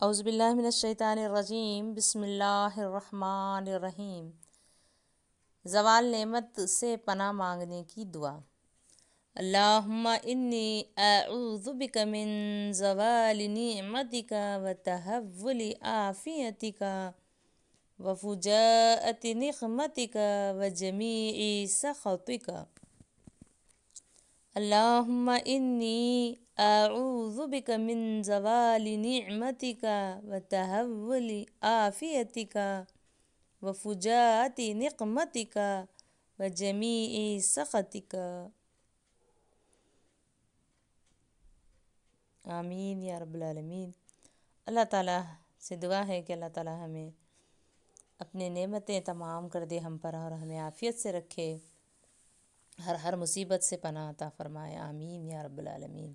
اعوذ باللہ من الشیطان الرجیم، بسم اللہ الرحمن الرحیم۔ زوال نعمت سے پناہ مانگنے کی دعا۔ اللہم انی اعوذ بک من زوال نعمتک وتحول عافیتک وفجاءۃ نقمتک وجمیع سخطک۔ اللہم انی اعوذ بک من زوال نعمتک وتحول عافیتک وفجاءۃ نقمتک وجمیع سخطک۔ آمین یا رب العالمین۔ اللہ تعالیٰ سے دعا ہے کہ اللہ تعالیٰ ہمیں اپنے نعمتیں تمام کر دے ہم پر، اور ہمیں عافیت سے رکھے، ہر مصیبت سے پناہ عطا فرمائے۔ آمین یا رب العالمین۔